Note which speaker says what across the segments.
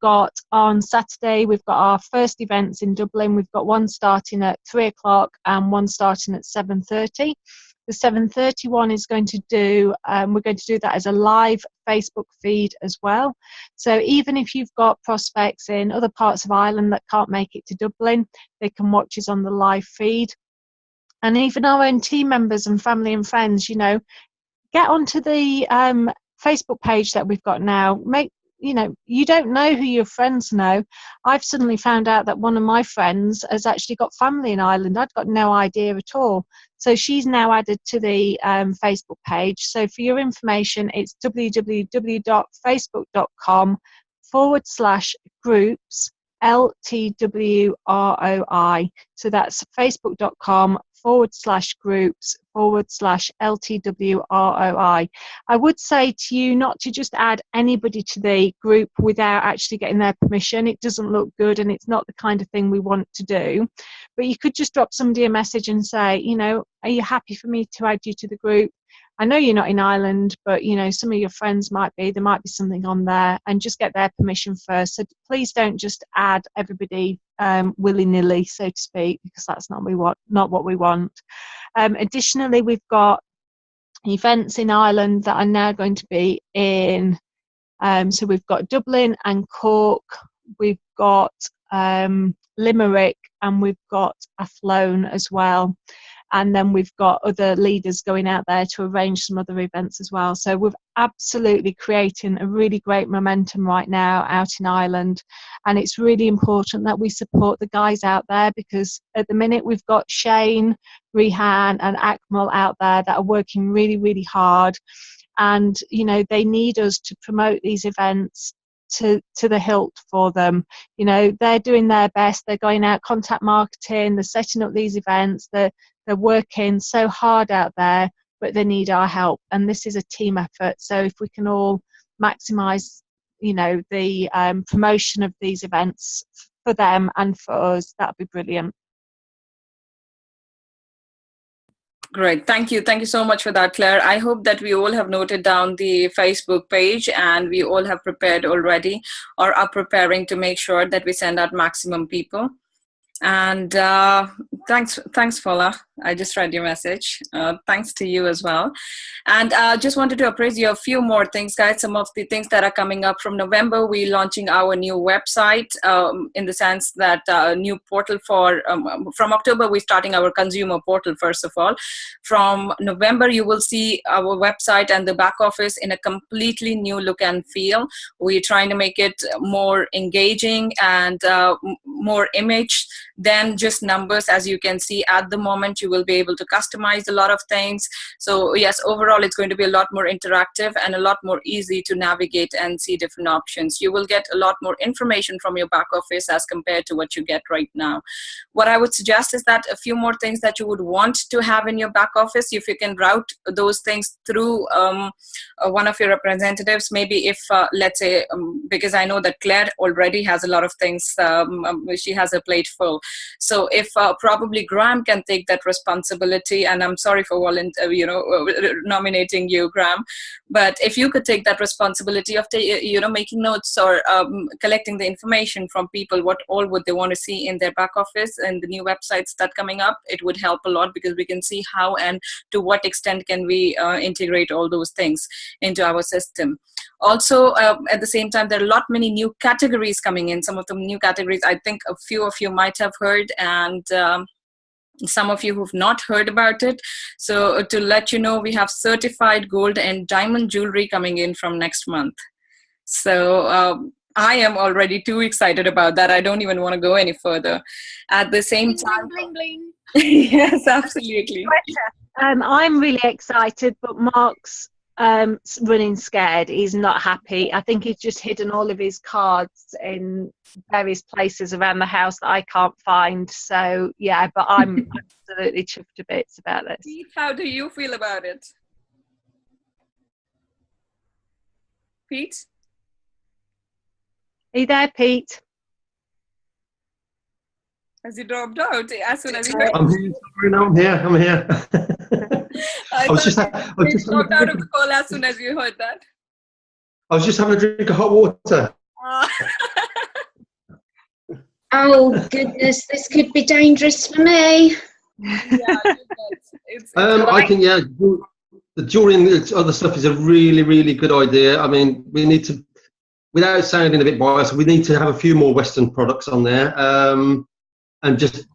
Speaker 1: got on Saturday, we've got our first events in Dublin. We've got one starting at 3 o'clock and one starting at 7:30. The 7:30 one is going to do, we're going to do that as a live Facebook feed as well. So even if you've got prospects in other parts of Ireland that can't make it to Dublin, they can watch us on the live feed. And even our own team members and family and friends, you know, get onto the Facebook page that we've got now. You know, you don't know who your friends know. I've suddenly found out that one of my friends has actually got family in Ireland. I'd got no idea at all. So she's now added to the Facebook page. So for your information, it's www.facebook.com/groups LTWROI. So that's facebook.com/groups/LTWROI. I would say to you not to just add anybody to the group without actually getting their permission. It doesn't look good and it's not the kind of thing we want to do. But you could just drop somebody a message and say, you know, are you happy for me to add you to the group? I know you're not in Ireland, but you know, some of your friends might be. There might be something on there, and just get their permission first. So please don't just add everybody willy-nilly, so to speak, because that's not what we want. Additionally, we've got events in Ireland that are now going to be in. So we've got Dublin and Cork. We've got Limerick, and we've got Athlone as well. And then we've got other leaders going out there to arrange some other events as well. So we're absolutely creating a really great momentum right now out in Ireland. And it's really important that we support the guys out there, because at the minute we've got Shane, Rehan and Akmal out there that are working really, really hard. And, you know, they need us to promote these events to the hilt for them. You know, they're doing their best. They're going out contact marketing. They're setting up these events. They're working so hard out there, but they need our help. And this is a team effort. So if we can all maximise, you know, the promotion of these events for them and for us, that'd be brilliant.
Speaker 2: Great. Thank you. Thank you so much for that, Claire. I hope that we all have noted down the Facebook page and we all have prepared already or are preparing to make sure that we send out maximum people. And thanks, Fola. I just read your message. Thanks to you as well. And just wanted to appraise you a few more things, guys. Some of the things that are coming up from November, we're launching our new website in the sense that new portal for, from October, we're starting our consumer portal, first of all. From November, you will see our website and the back office in a completely new look and feel. We're trying to make it more engaging and more image than just numbers. As you can see at the moment, you will be able to customize a lot of things. So yes, overall it's going to be a lot more interactive and a lot more easy to navigate and see different options. You will get a lot more information from your back office as compared to what you get right now. What I would suggest is that a few more things that you would want to have in your back office, if you can route those things through one of your representatives, maybe if let's say because I know that Claire already has a lot of things, she has a plate full. So if probably Graham can take that responsibility, and I'm sorry for nominating you, Graham, but if you could take that responsibility of making notes or collecting the information from people, what all would they want to see in their back office and the new websites that coming up, it would help a lot, because we can see how and to what extent can we integrate all those things into our system. Also, at the same time, there are many new categories coming in. Some of the new categories, I think a few of you might have heard, and some of you who've not heard about it. So to let you know, we have certified gold and diamond jewelry coming in from next month. So I am already too excited about that. I don't even want to go any further. At the same time,
Speaker 3: bling, bling.
Speaker 2: Yes, absolutely.
Speaker 1: I'm really excited, but Mark's running scared. He's not happy. I think he's just hidden all of his cards in various places around the house that I can't find. So yeah, but I'm absolutely chuffed to bits about this.
Speaker 2: Pete, how do you feel about it? Pete?
Speaker 1: Are you there, Pete?
Speaker 2: Has he dropped out as soon as he heard?
Speaker 4: I'm here. I'm here.
Speaker 2: I was just dropped out of the call as soon as you heard that.
Speaker 4: I was just having a drink of hot water.
Speaker 3: Oh goodness, this could be dangerous for me.
Speaker 4: I think, yeah, the jewelry and the other stuff is a really, really good idea. I mean, we need to, without sounding a bit biased, we need to have a few more Western products on there, and just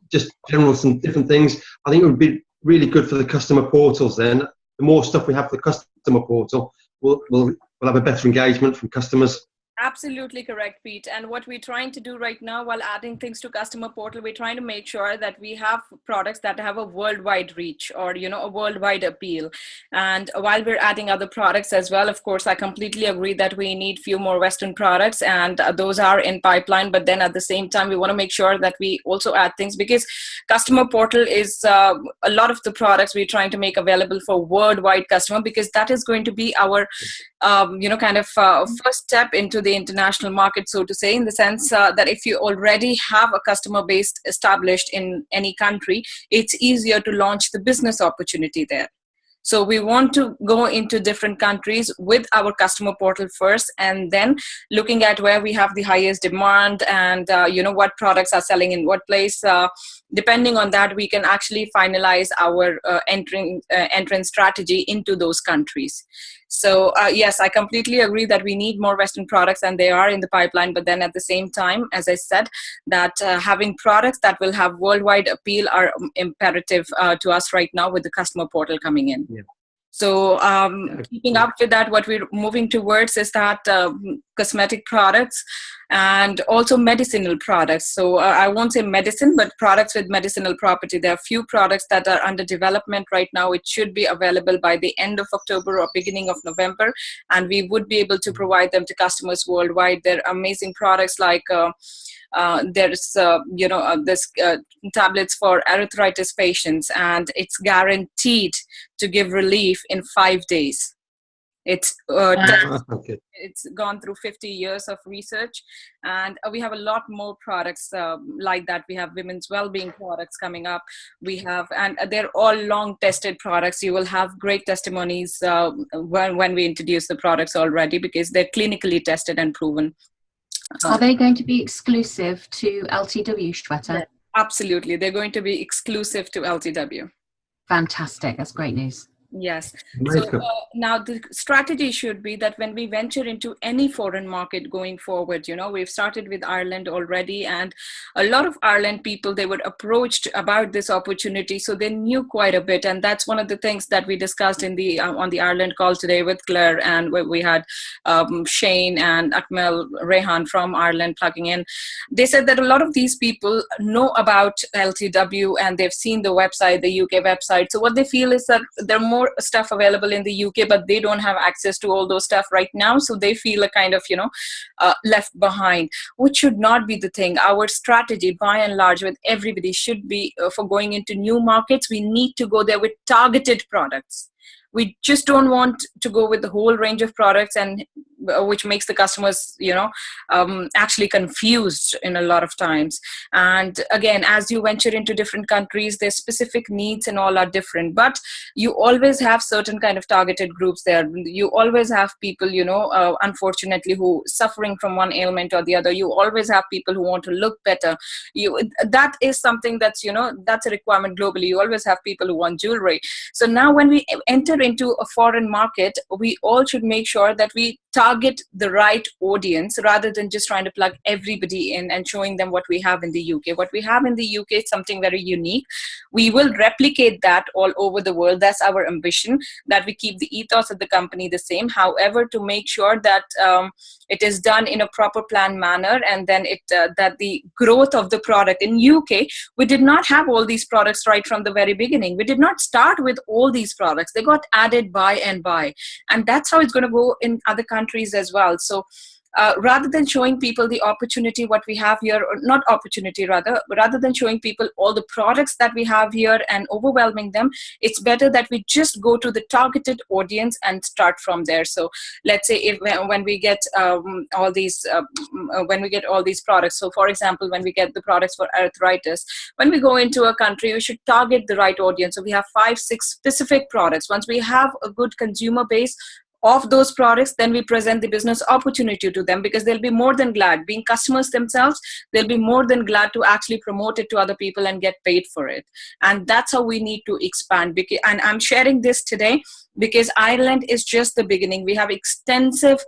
Speaker 4: general some different things. I think it would be really good for the customer portals then. The more stuff we have for the customer portal, we'll have a better engagement from customers.
Speaker 2: Absolutely correct, Pete. And what we're trying to do right now while adding things to customer portal, we're trying to make sure that we have products that have a worldwide reach, or, you know, a worldwide appeal. And while we're adding other products as well, of course, I completely agree that we need few more Western products, and those are in pipeline. But then at the same time, we want to make sure that we also add things, because customer portal is a lot of the products we're trying to make available for worldwide customer, because that is going to be our first step into the international market, so to say, in the sense that if you already have a customer base established in any country, it's easier to launch the business opportunity there. So we want to go into different countries with our customer portal first, and then looking at where we have the highest demand and what products are selling in what place. Depending on that, we can actually finalize our entrance strategy into those countries. So yes, I completely agree that we need more Western products, and they are in the pipeline. But then at the same time, as I said, that having products that will have worldwide appeal are imperative to us right now with the customer portal coming in.
Speaker 4: Yeah.
Speaker 2: So keeping up with that, what we're moving towards is that cosmetic products and also medicinal products. So I won't say medicine, but products with medicinal property. There are few products that are under development right now. It should be available by the end of October or beginning of November, and we would be able to provide them to customers worldwide. They're amazing products like there's tablets for arthritis patients, and it's guaranteed to give relief in 5 days. It's it's gone through 50 years of research, and we have a lot more products like that. We have women's well-being products coming up. We have, and they're all long tested products. You will have great testimonies when we introduce the products already, because they're clinically tested and proven.
Speaker 5: Are they going to be exclusive to LTW, Shweta?
Speaker 2: Yeah, absolutely. They're going to be exclusive to LTW.
Speaker 5: Fantastic. That's great news.
Speaker 2: Yes. So now the strategy should be that when we venture into any foreign market going forward, we've started with Ireland already, and a lot of Ireland people, they were approached about this opportunity, so they knew quite a bit. And that's one of the things that we discussed in the on the Ireland call today with Claire, and we had Shane and Akmal Rehan from Ireland plugging in. They said that a lot of these people know about LTW and they've seen the website, the UK website. So what they feel is that there are more stuff available in the UK, but they don't have access to all those stuff right now. So they feel a kind of, left behind, which should not be the thing. Our strategy, by and large, with everybody should be for going into new markets, we need to go there with targeted products. We just don't want to go with the whole range of products, and which makes the customers, actually confused in a lot of times. And again, as you venture into different countries, their specific needs and all are different, but you always have certain kind of targeted groups there. You always have people, unfortunately, who suffering from one ailment or the other. You always have people who want to look better. That is something that's, that's a requirement globally. You always have people who want jewelry. So now when we enter into a foreign market, we all should make sure that we target the right audience rather than just trying to plug everybody in and showing them what we have in the UK. What we have in the UK is something very unique. We will replicate that all over the world. That's our ambition, that we keep the ethos of the company the same. However, to make sure that it is done in a proper planned manner, and then that the growth of the product in UK, we did not have all these products right from the very beginning. We did not start with all these products. They got added by and by, and that's how it's going to go in other countries as well. So rather than showing people the opportunity, what we have here, or not opportunity rather than showing people all the products that we have here and overwhelming them, it's better that we just go to the targeted audience and start from there. So let's say when we get all these products, so for example, when we get the products for arthritis, when we go into a country, we should target the right audience. So we have 5-6 specific products. Once we have a good consumer base, of those products, then we present the business opportunity to them, because they'll be more than glad, being customers themselves, they'll be more than glad to actually promote it to other people and get paid for it. And that's how we need to expand. And I'm sharing this today because Ireland is just the beginning. We have extensive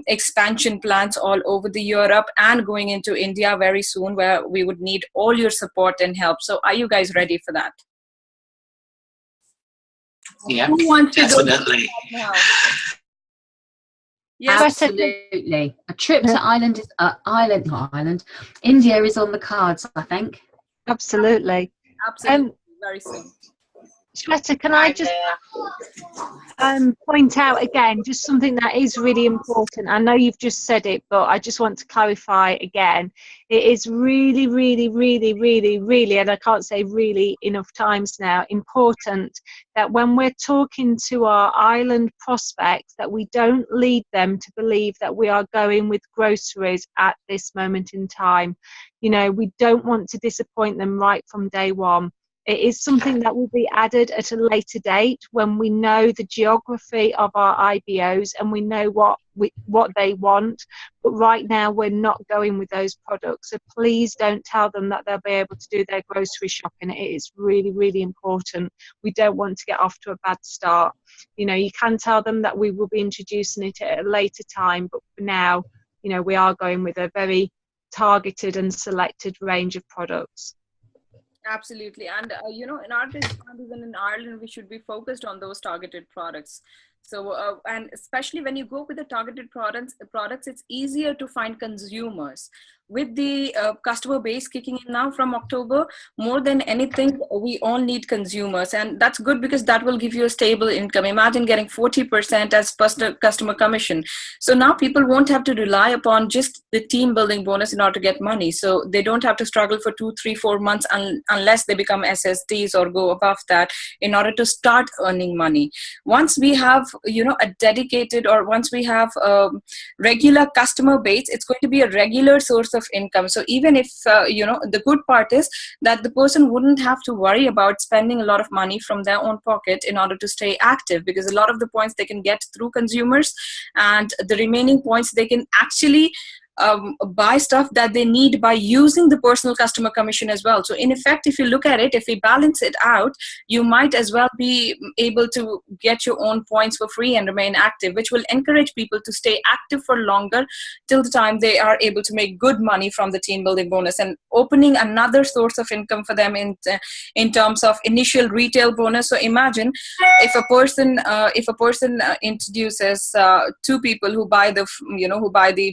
Speaker 2: expansion plans all over the Europe and going into India very soon, where we would need all your support and help. So are you guys ready for that?
Speaker 6: Yeah,
Speaker 2: Who wants to go
Speaker 6: definitely.
Speaker 2: now? Yes.
Speaker 5: Absolutely. A trip to India is on the cards, I think.
Speaker 1: Absolutely.
Speaker 2: Absolutely. Very soon.
Speaker 1: Shweta, can I just point out again, just something that is really important. I know you've just said it, but I just want to clarify again. It is really, really, really, really, really, and I can't say really enough times now, important that when we're talking to our island prospects, that we don't lead them to believe that we are going with groceries at this moment in time. You know, we don't want to disappoint them right from day one. It is something that will be added at a later date when we know the geography of our IBOs and we know what they want. But right now, we're not going with those products. So please don't tell them that they'll be able to do their grocery shopping. It is really, really important. We don't want to get off to a bad start. You know, you can tell them that we will be introducing it at a later time. But for now, you know, we are going with a very targeted and selected range of products.
Speaker 2: Absolutely. And, you know, in our discounts and in Ireland, we should be focused on those targeted products. So, and especially when you go with the targeted products, it's easier to find consumers. With the customer base kicking in now from October, more than anything, we all need consumers. And that's good because that will give you a stable income. Imagine getting 40% as customer commission. So now people won't have to rely upon just the team building bonus in order to get money. So they don't have to struggle for 2, 3, 4 months unless they become SSDs or go above that in order to start earning money. Once we have, you know, a dedicated, or once we have a regular customer base, it's going to be a regular source of income. So even if, you know, the good part is that the person wouldn't have to worry about spending a lot of money from their own pocket in order to stay active, because a lot of the points they can get through consumers, and the remaining points they can actually buy stuff that they need by using the personal customer commission as well. So in effect, if you look at it, if we balance it out, you might as well be able to get your own points for free and remain active, which will encourage people to stay active for longer till the time they are able to make good money from the team building bonus, and opening another source of income for them in terms of initial retail bonus. So imagine if a person introduces 2 people who buy the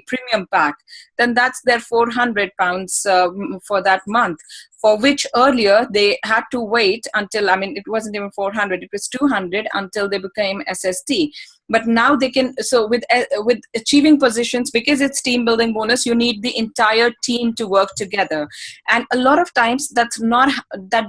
Speaker 2: premium pack, then that's their £400 for that month, for which earlier they had to wait until, I mean, it wasn't even 400, it was 200 until they became SST. But now they can, so with achieving positions, because it's team building bonus, you need the entire team to work together. And a lot of times that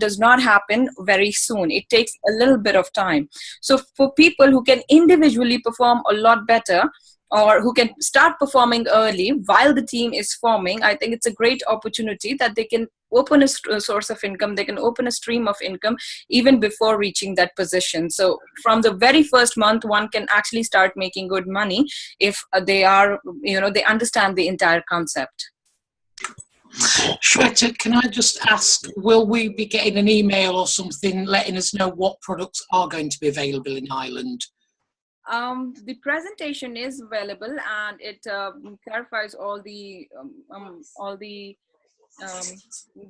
Speaker 2: does not happen very soon. It takes a little bit of time. So for people who can individually perform a lot better, or who can start performing early while the team is forming, I think it's a great opportunity that they can open a source of income, they can open a stream of income even before reaching that position. So from the very first month, one can actually start making good money if they are, you know, they understand the entire concept.
Speaker 6: Shweta, can I just ask, will we be getting an email or something letting us know what products are going to be available in Ireland?
Speaker 2: The presentation is available, and it clarifies all the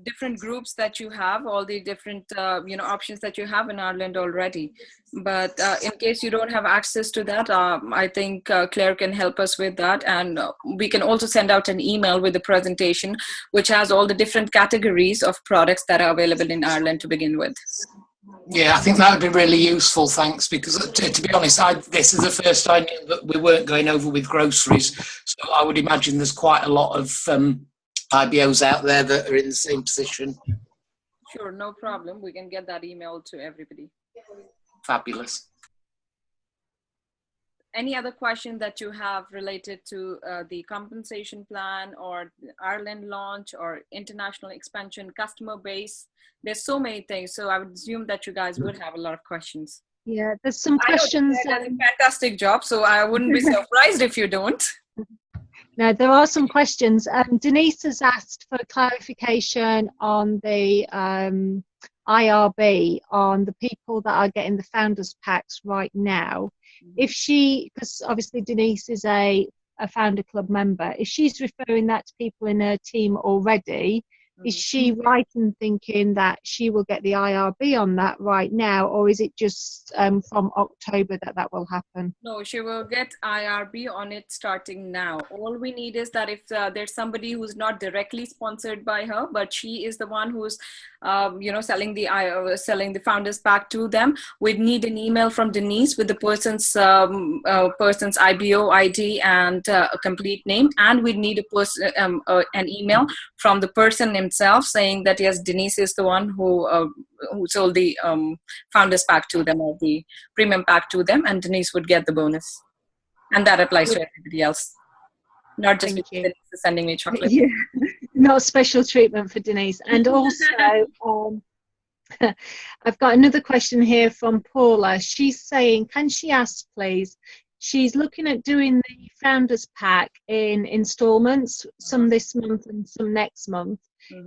Speaker 2: different groups that you have, all the different options that you have in Ireland already. But in case you don't have access to that, I think Claire can help us with that, and we can also send out an email with the presentation which has all the different categories of products that are available in Ireland to begin with.
Speaker 6: Yeah, I think that would be really useful, thanks, because to be honest, this is the first I knew that we weren't going over with groceries, so I would imagine there's quite a lot of IBOs out there that are in the same position.
Speaker 2: Sure, no problem. We can get that email to everybody.
Speaker 6: Fabulous.
Speaker 2: Any other question that you have related to the compensation plan or the Ireland launch or international expansion, customer base? There's so many things. So I would assume that you guys would have a lot of questions.
Speaker 1: Yeah, there's some
Speaker 2: I know
Speaker 1: questions.
Speaker 2: Claire does a fantastic job, so I wouldn't be surprised if you don't.
Speaker 1: Now, there are some questions. Denise has asked for clarification on the IRB on the people that are getting the founders packs right now. If she, because obviously Denise is a founder club member, if she's referring that to people in her team already, is she right in thinking that she will get the IRB on that right now, or is it just from October that will happen?
Speaker 2: No, she will get IRB on it starting now. All we need is that if there's somebody who's not directly sponsored by her, but she is the one who's, selling the founders pack to them, we'd need an email from Denise with the person's IBO ID and a complete name, and we'd need an email from the person himself saying that yes, Denise is the one who sold the founders pack to them, or the premium pack to them, and Denise would get the bonus. And that applies to everybody else, not just because Denise is sending me chocolate.
Speaker 1: Yeah. Not special treatment for Denise. And also, I've got another question here from Paula. She's saying, can she ask, please? She's looking at doing the founders pack in installments, some this month and some next month.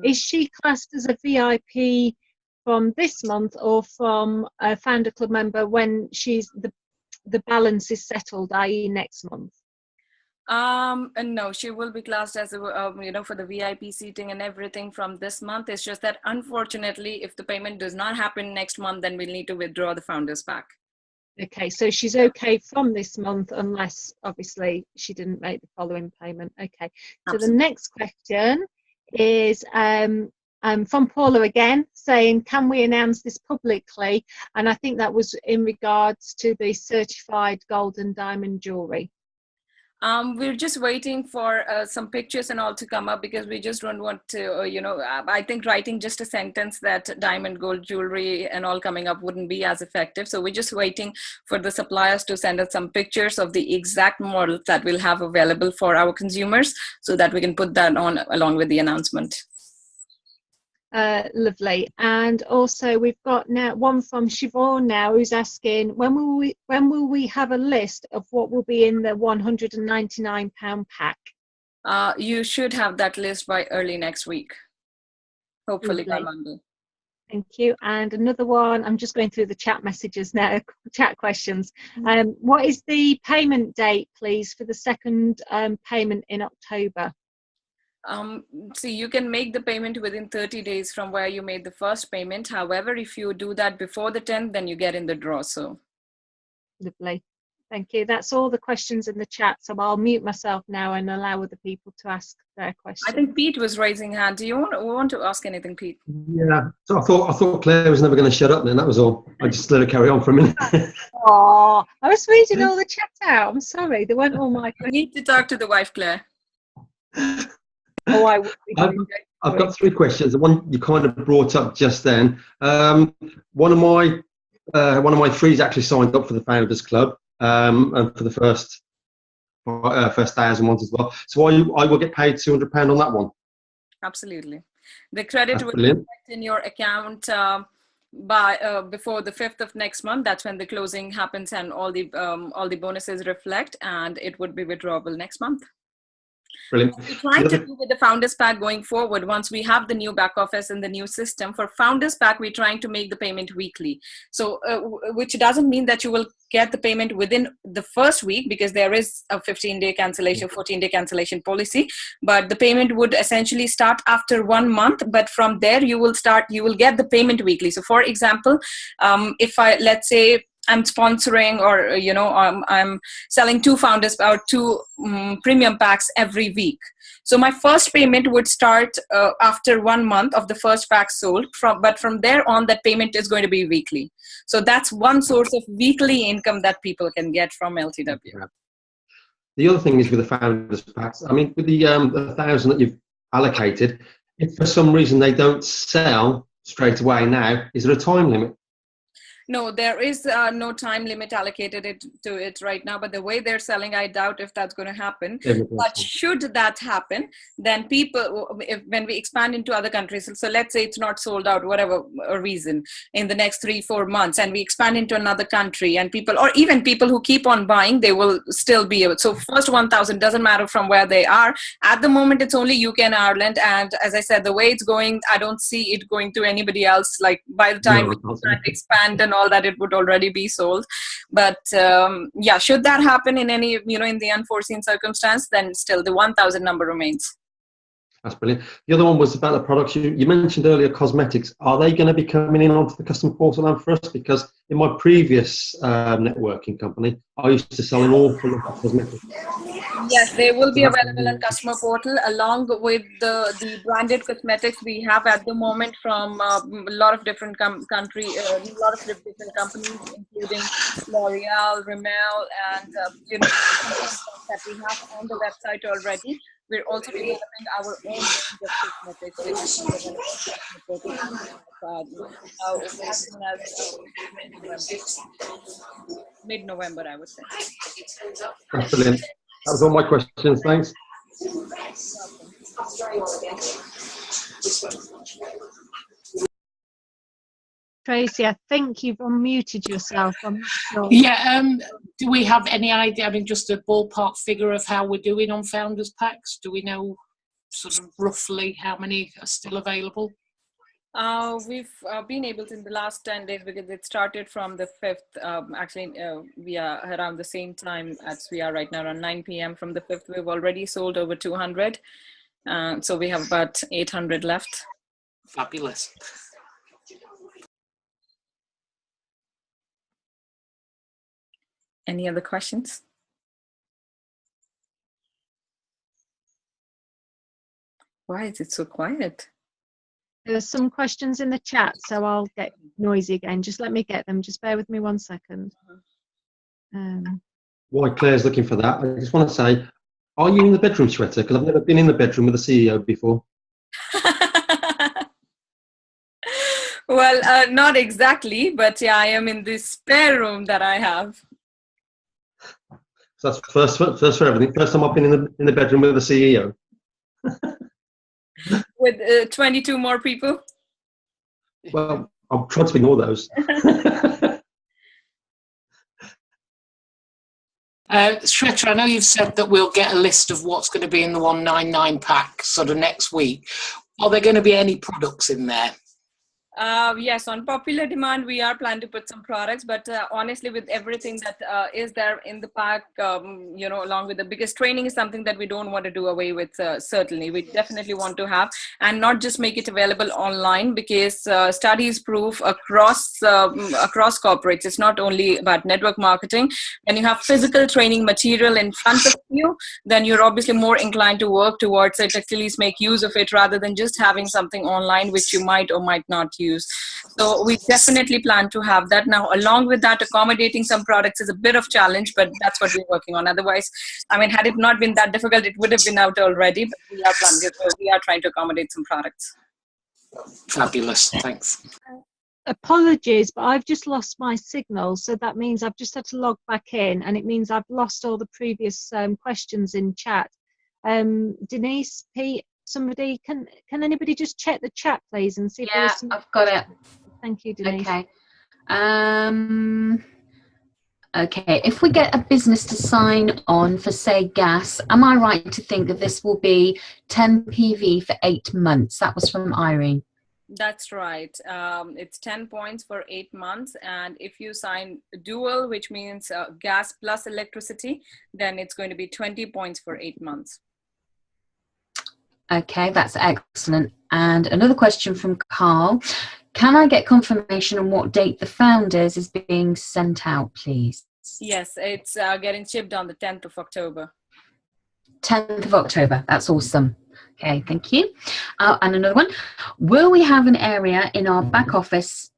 Speaker 1: Is she classed as a VIP from this month, or from a founder club member when she's the balance is settled, i.e. next month?
Speaker 2: And no, she will be classed as a, for the VIP seating and everything from this month. It's just that unfortunately, if the payment does not happen next month, then we'll need to withdraw the founders pack.
Speaker 1: Okay, so she's okay from this month, unless obviously she didn't make the following payment. Okay, so the next question is from Paula again, saying, can we announce this publicly? And I think that was in regards to the certified gold and diamond jewelry.
Speaker 2: We're just waiting for some pictures and all to come up, because we just don't want to, I think writing just a sentence that diamond gold jewelry and all coming up wouldn't be as effective. So we're just waiting for the suppliers to send us some pictures of the exact models that we'll have available for our consumers, so that we can put that on along with the announcement.
Speaker 1: Lovely. And also we've got now one from Siobhan now, who's asking, when will we have a list of what will be in the £199 pack?
Speaker 2: You should have that list by early next week, hopefully by
Speaker 1: Lovely.
Speaker 2: Monday.
Speaker 1: Thank you. And another one, I'm just going through the chat messages now, chat questions. What is the payment date, please, for the second payment in October?
Speaker 2: See, you can make the payment within 30 days from where you made the first payment. However, if you do that before the 10th, then you get in the draw. So
Speaker 1: Lovely. Thank you. That's all the questions in the chat. So I'll mute myself now and allow other people to ask their questions.
Speaker 2: I think Pete was raising hand. Do you want to ask anything, Pete?
Speaker 4: Yeah. So I thought Claire was never going to shut up then. That was all. I just let her carry on for a minute.
Speaker 1: Oh, I was reading all the chat out. I'm sorry. They weren't all my
Speaker 2: You
Speaker 1: questions.
Speaker 2: need to talk to the wife, Claire.
Speaker 1: Oh, I would be.
Speaker 4: I've got three questions. The one you kind of brought up just then. One of my threes actually signed up for the Founders Club, and for the first 1,000 ones as well. So I will get paid £200 on that one.
Speaker 2: Absolutely. The credit
Speaker 4: That's
Speaker 2: will
Speaker 4: brilliant.
Speaker 2: be in your account by before the 5th of next month. That's when the closing happens and all the bonuses reflect, and it would be withdrawable next month.
Speaker 4: Brilliant.
Speaker 2: What we're trying to do with the Founders Pack going forward, once we have the new back office and the new system, for Founders Pack, we're trying to make the payment weekly. So, which doesn't mean that you will get the payment within the first week, because there is a 15-day cancellation, 14-day cancellation policy. But the payment would essentially start after 1 month. But from there, you will get the payment weekly. So, for example, if let's say, I'm sponsoring, or I'm selling two founders or two premium packs every week. So my first payment would start after 1 month of the first pack sold. But from there on, that payment is going to be weekly. So that's one source of weekly income that people can get from LTW.
Speaker 4: The other thing is with the Founders Packs. I mean, with the 1,000 that you've allocated, if for some reason they don't sell straight away now, is there a time limit?
Speaker 2: No, there is no time limit allocated to it right now, but the way they're selling, I doubt if that's going to happen. But should that happen, then when we expand into other countries, so let's say it's not sold out, whatever reason, in the next 3-4 months, and we expand into another country, and people, or even people who keep on buying, they will still be able. So first 1,000 doesn't matter from where they are. At the moment, it's only UK and Ireland, and as I said, the way it's going, I don't see it going to anybody else. Like by the time we expand and all that, it would already be sold. But yeah, should that happen in any, in the unforeseen circumstance, then still the 1,000 number remains.
Speaker 4: That's brilliant. The other one was about the products. You mentioned earlier cosmetics. Are they going to be coming in onto the customer portal now for us? Because in my previous networking company, I used to sell an awful lot of cosmetics.
Speaker 2: Yes, they will be available on customer portal along with the branded cosmetics we have at the moment from a lot of different countries, a lot of different companies, including L'Oreal, Rimmel, and that we have on the website already. We're also developing our own range of cosmetics, which is mid-November, I would say.
Speaker 4: That's brilliant. That was all my questions. Thanks.
Speaker 1: Tracy, I think you've unmuted yourself. I'm not sure.
Speaker 6: Yeah, do we have any idea, I mean, just a ballpark figure of how we're doing on Founders Packs? Do we know sort of roughly how many are still available?
Speaker 2: We've been able to in the last 10 days, because it started from the 5th. Actually, we are around the same time as we are right now, around 9 p.m. From the 5th, we've already sold over 200. So we have about 800 left.
Speaker 6: Fabulous.
Speaker 2: Any other questions? Why is it so quiet?
Speaker 1: There's some questions in the chat, so I'll get noisy again. Just let me get them. Just bear with me 1 second.
Speaker 4: While Claire's looking for that, I just want to say, are you in the bedroom, Shweta? Because I've never been in the bedroom with the CEO before.
Speaker 2: Well, not exactly, but yeah, I am in this spare room that I have.
Speaker 4: So that's first for everything. First time I've been in the bedroom with the CEO.
Speaker 2: With 22 more people?
Speaker 4: Well, I'll try to ignore those.
Speaker 6: Shweta, I know you've said that we'll get a list of what's going to be in the 199 pack sort of next week. Are there going to be any products in there?
Speaker 2: Yes, on popular demand, we are planning to put some products, but honestly, with everything that is there in the pack, along with the biggest training is something that we don't want to do away with. Certainly, we definitely want to have, and not just make it available online, because studies prove across corporates, it's not only about network marketing. When you have physical training material in front of you, then you're obviously more inclined to work towards it, at least make use of it, rather than just having something online which you might or might not use. So we definitely plan to have that. Now, along with that, accommodating some products is a bit of challenge, but that's what we're working on. Otherwise, I mean, had it not been that difficult, it would have been out already, but we are trying to accommodate some products.
Speaker 6: Fabulous, thanks.
Speaker 1: Apologies, but I've just lost my signal, so that means I've just had to log back in, and it means I've lost all the previous questions in chat. Denise, Pete, somebody, can anybody just check the chat, please, and see if
Speaker 5: Yeah, I've got it.
Speaker 1: Thank you, Denise.
Speaker 5: Okay. Okay, if we get a business to sign on for, say, gas, am I right to think that this will be 10 PV for 8 months? That was from Irene.
Speaker 2: That's right. It's 10 points for 8 months. And if you sign dual, which means gas plus electricity, then it's going to be 20 points for 8 months.
Speaker 5: Okay, that's excellent. And another question from Carl. Can I get confirmation on what date the Founders is being sent out, please?
Speaker 2: Yes, it's getting shipped on the 10th of October.
Speaker 5: 10th of October. That's awesome. Okay, thank you. And another one. Will we have an area in our back office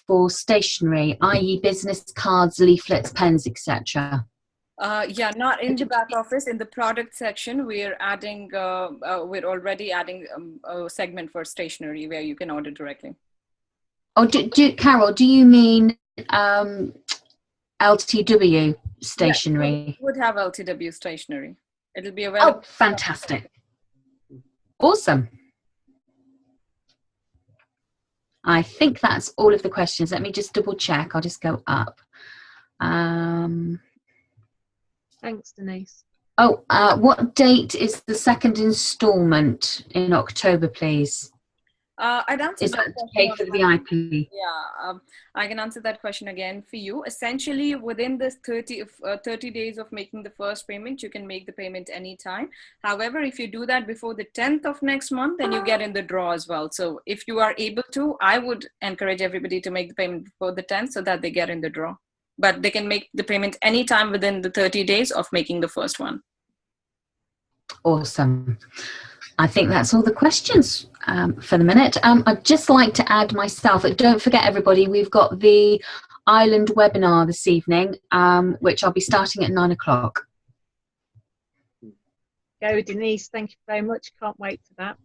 Speaker 5: for stationery, i.e. business cards, leaflets, pens, etc.?
Speaker 2: Yeah, not in the back office. In the product section, we're adding. We're already adding a segment for stationery where you can order directly.
Speaker 5: Oh, Carol, do you mean LTW stationery?
Speaker 2: Yeah, would have LTW stationery. It'll be available.
Speaker 5: Oh, fantastic. Awesome. I think that's all of the questions. Let me just double check. I'll just go up.
Speaker 1: Thanks, Denise.
Speaker 5: Oh, what date is the second instalment in October, please?
Speaker 2: I'd answer
Speaker 5: Is that to pay for the VIP?
Speaker 2: Yeah, I can answer that question again for you. Essentially, within this 30 days of making the first payment, you can make the payment anytime. However, if you do that before the 10th of next month, then you get in the draw as well. So if you are able to, I would encourage everybody to make the payment before the 10th so that they get in the draw. But they can make the payment anytime within the 30 days of making the first one.
Speaker 5: Awesome. I think that's all the questions for the minute. I'd just like to add myself, don't forget everybody, we've got the Ireland webinar this evening, which I'll be starting at 9 o'clock.
Speaker 1: Go, Denise. Thank you very much. Can't wait for that.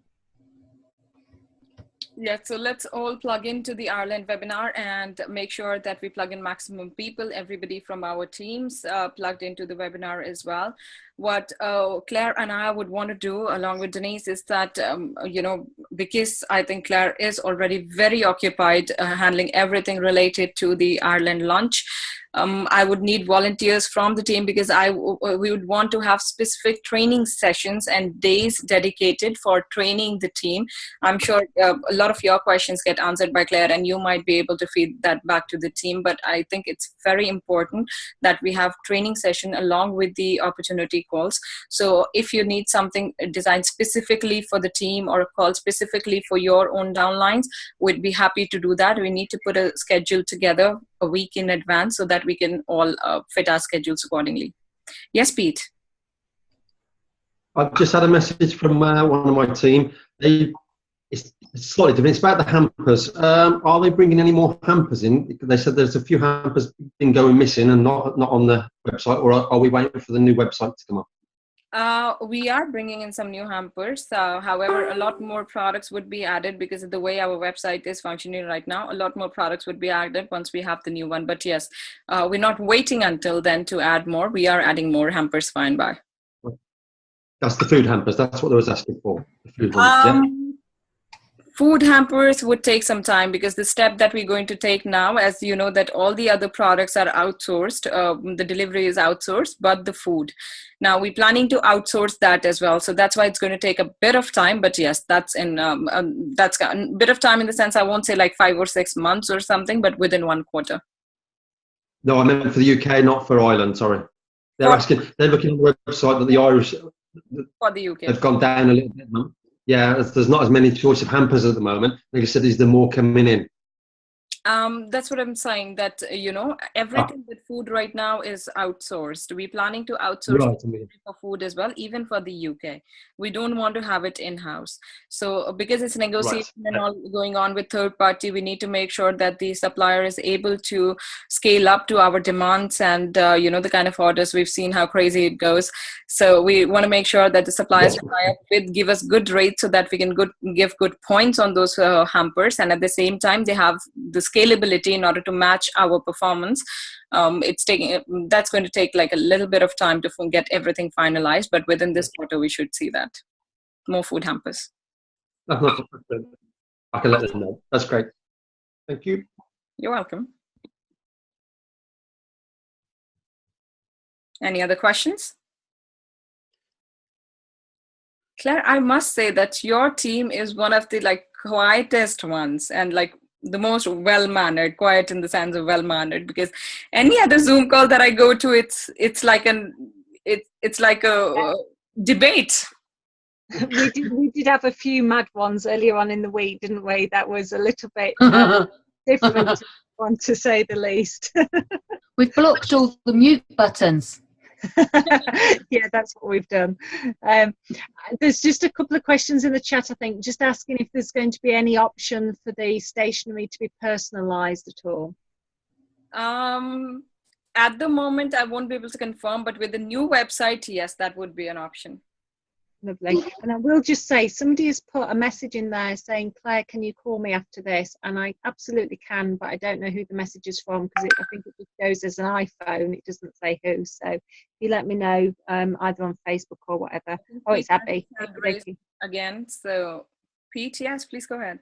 Speaker 2: Yeah, so let's all plug into the Ireland webinar and make sure that we plug in maximum people, everybody from our teams plugged into the webinar as well. What Claire and I would want to do along with Denise is that, you know, because I think Claire is already very occupied handling everything related to the Ireland launch, I would need volunteers from the team because we would want to have specific training sessions and days dedicated for training the team. I'm sure a lot of your questions get answered by Claire and you might be able to feed that back to the team, but I think it's very important that we have training session along with the opportunity calls. So if you need something designed specifically for the team or a call specifically for your own downlines, we'd be happy to do that. We need to put a schedule together a week in advance so that we can all fit our schedules accordingly. Yes, Pete?
Speaker 4: I've just had a message from one of my team. It's slightly different. It's about the hampers. Are they bringing any more hampers in? They said there's a few hampers been going missing and not on the website, or are we waiting for the new website to come up?
Speaker 2: We are bringing in some new hampers. However, a lot more products would be added because of the way our website is functioning right now. A lot more products would be added once we have the new one. But yes, we're not waiting until then to add more. We are adding more hampers fine by.
Speaker 4: That's the food hampers. That's what I was asking for. The food ones, yeah?
Speaker 2: Food hampers would take some time because the step that we're going to take now, as you know, that all the other products are outsourced, the delivery is outsourced, but the food. Now we're planning to outsource that as well. So that's why it's going to take a bit of time, but yes, that's a bit of time in the sense, I won't say like 5 or 6 months or something, but within 1 quarter.
Speaker 4: No, I meant for the UK, not for Ireland, sorry. They're looking on the website that the Irish,
Speaker 2: for the UK.
Speaker 4: Have gone down a little bit. Yeah, there's not as many choice of hampers at the moment. Like I said, there's more coming in.
Speaker 2: That's what I'm saying, that, you know, everything with food right now is outsourced. We're planning to outsource for food as well, even for the UK. We don't want to have it in-house. So because it's negotiation and all going on with third party, we need to make sure that the supplier is able to scale up to our demands and, you know, the kind of orders we've seen, how crazy it goes. So we want to make sure that the suppliers give us good rates so that we can give good points on those hampers. And at the same time, they have the scalability in order to match our performance. That's going to take like a little bit of time to get everything finalized, but within this quarter we should see that more food hampers.
Speaker 4: I can let them know. That's great. Thank you.
Speaker 2: You're welcome. Any other questions? Claire, I must say that your team is one of the like quietest ones and like the most well-mannered, quiet in the sense of well-mannered, because any other Zoom call that I go to, it's like a debate.
Speaker 1: We did have a few mad ones earlier on in the week, didn't we? That was a little bit different one, to say the least.
Speaker 5: We've blocked all the mute buttons.
Speaker 1: Yeah, that's what we've done. There's just a couple of questions in the chat, I think, just asking if there's going to be any option for the stationery to be personalised at all.
Speaker 2: At the moment, I won't be able to confirm, but with the new website, yes, that would be an option.
Speaker 1: Lovely. And I will just say, somebody has put a message in there saying, Claire, can you call me after this? And I absolutely can, but I don't know who the message is from, because I think it just goes as an iPhone. It doesn't say who. So if you let me know, either on Facebook or whatever. Oh, it's Abby.
Speaker 2: Again, so Pete, yes, please go ahead.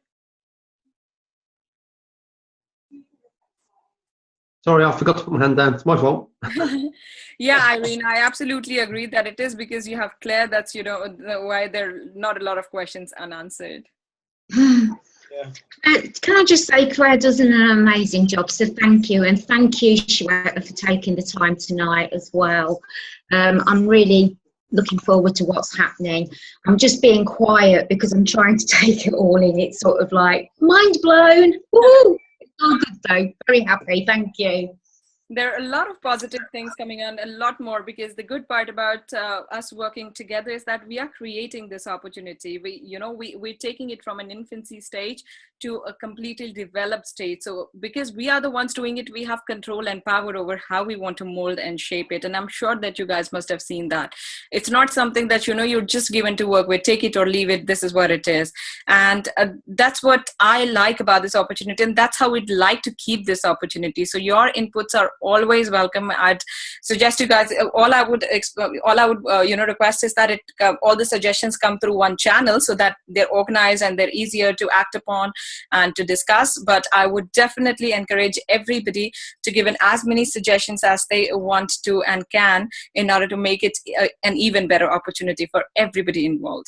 Speaker 4: Sorry, I forgot to put my hand down. It's my fault.
Speaker 2: Yeah, Irene, I absolutely agree that it is, because you have Claire. That's, why there are not a lot of questions unanswered.
Speaker 3: Can I just say, Claire does an amazing job, so thank you. And thank you, Shweta, for taking the time tonight as well. I'm really looking forward to what's happening. I'm just being quiet because I'm trying to take it all in. It's sort of like mind blown. Woo! It's all good though. Very happy. Thank you.
Speaker 2: There are a lot of positive things coming on, a lot more, because the good part about us working together is that we are creating this opportunity. We're taking it from an infancy stage to a completely developed state. So because we are the ones doing it, we have control and power over how we want to mold and shape it. And I'm sure that you guys must have seen that. It's not something that, you're just given to work with, take it or leave it. This is what it is. And that's what I like about this opportunity. And that's how we'd like to keep this opportunity. So your inputs are always welcome. I'd suggest you guys, all I would request is that all the suggestions come through one channel, so that they're organized and they're easier to act upon and to discuss. But I would definitely encourage everybody to give in as many suggestions as they want to and can, in order to make it an even better opportunity for everybody involved.